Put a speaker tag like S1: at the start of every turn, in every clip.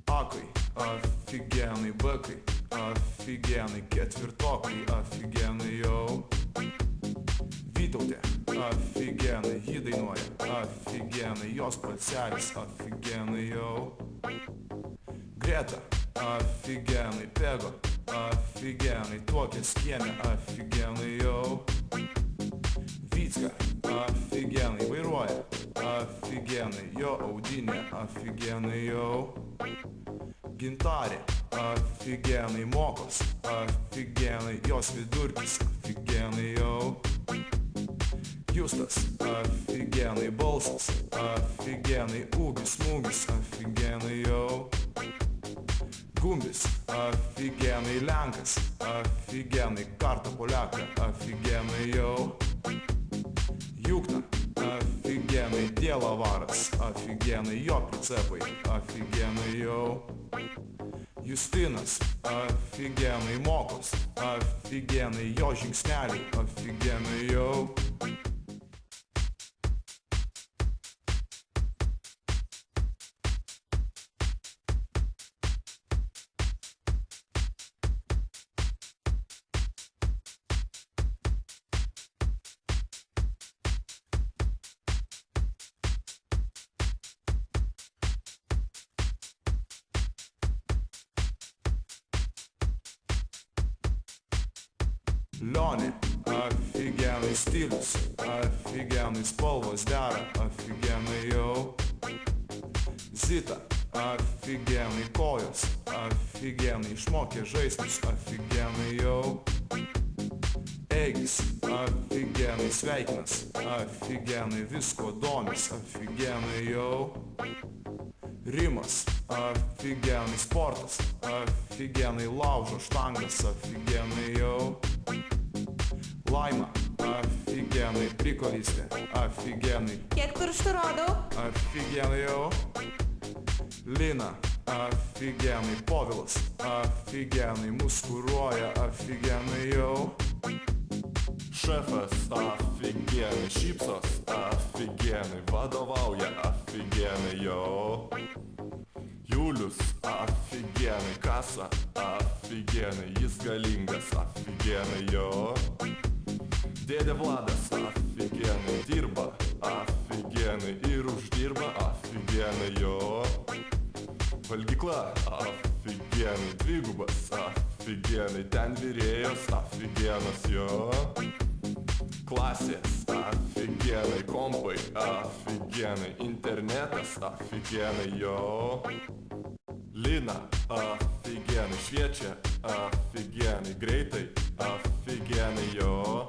S1: Akai, офигенный бэkai, офигенный ketvirtokai, офигенный jau. Vytautė, офигенный, ji dainuoja, офигенный, jos balselis, офигенный jau. Greta, офигенный, Pego, офигенный, tuokės kieme, офигенный jau. Vycka, офигенный, vairuoja, офигенный, jo audinė, офигенный jau. Gintarė, офигенный, mokos, офигенный, jos vidurkis, офигенный jau. Justas, офигенный, balsas, офигенный, ūgis, smūgis, офигенный jau. Gumbis, офигенный, lenkas, офигенный, kartą poliaką, офигенный jau. Jukna, офигенный, dėlavaras, офигенный, jo pricepai, офигенный jau. Justinas, офигенный, mokos, офигенный, jo žingsneliai, офигенный jau. Lionė, офигенный stilius, офигенный spalvos dera, офигенный jau. Zita, офигенный kojos, офигенный išmokė žaistis, офигенный jau. Eigis, офигенный sveikinas, офигенный visko domis, офигенный jau. Rimas, офигенный sportas, офигенный laužo štangas, офигенный jau. Laima, офигенный prikolistė, офигенный.
S2: Kiek pirštų rodau?
S1: Офигенный jau. Lina, офигенный Povilas, офигенный muskuruoja, офигенный jau.
S3: Šefas, офигенный, šypsos, офигенный, vadovauja, офигенный jau. Julius, офигенный, kasa, офигенный, jis galingas, офигенный jau. Dėdė Vladas, офигенный, dirba, офигенный, ir uždirba, офигенный jo. Valgykla, офигенный, dvigubas, офигенный, ten virėjos, офигеnas jo. Klasės, офигенный, kompai, офигенный, internetas, офигенный jo. Lina, офигенный, šviečia, офигенный, greitai, офигенный jo.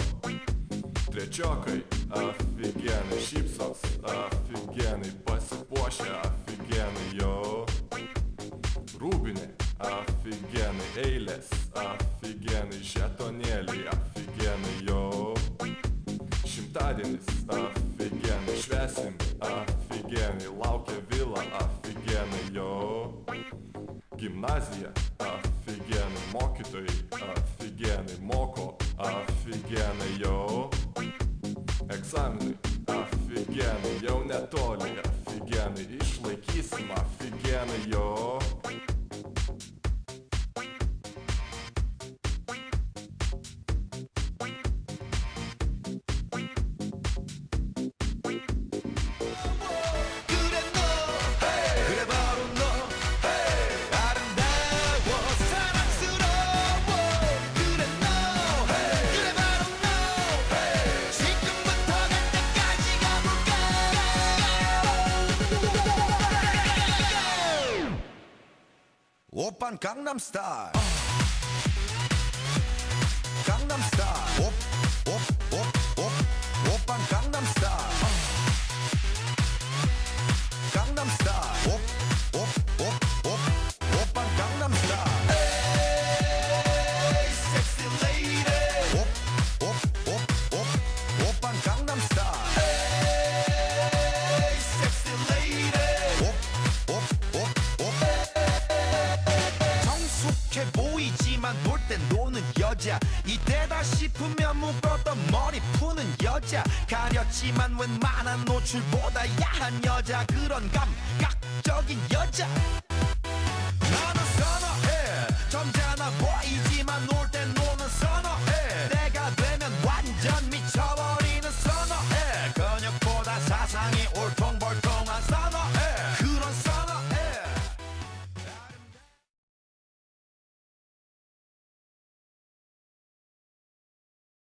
S3: Trečiokai, офигенный, šypsos, офигенный, pasipuošia, офигенный jo. Rūbinė, офигенный, eilės, офигенный, žetonėliai, офигенный jo. Šimtadienis, офигенный, švęsim, офигенный, laukia vila, офигенный jo. Gimnazija, офигенный, mokytojai, офигенный, moko, офигенный jo. Egzaminai, офигенный, jau netoli, офигенный, išlaikysim, офигенный jo.
S4: Oppan Gangnam Style. Gangnam Style. Op, op, op, op. Oppan Gangnam Style. Gangnam Style. Op, op, op, op. Oppan Gangnam Style. Hey, sexy lady. Op, op, op, op. Oppan Gangnam Style. Hey, sexy lady. Op, op, op, op. 여자 이때다 싶으면 묶었던 머리 푸는 여자 가렸지만 웬만한 노출보다 야한 여자 그런 감각적인 여자 나는 선어해 점잖아 보이지만 놀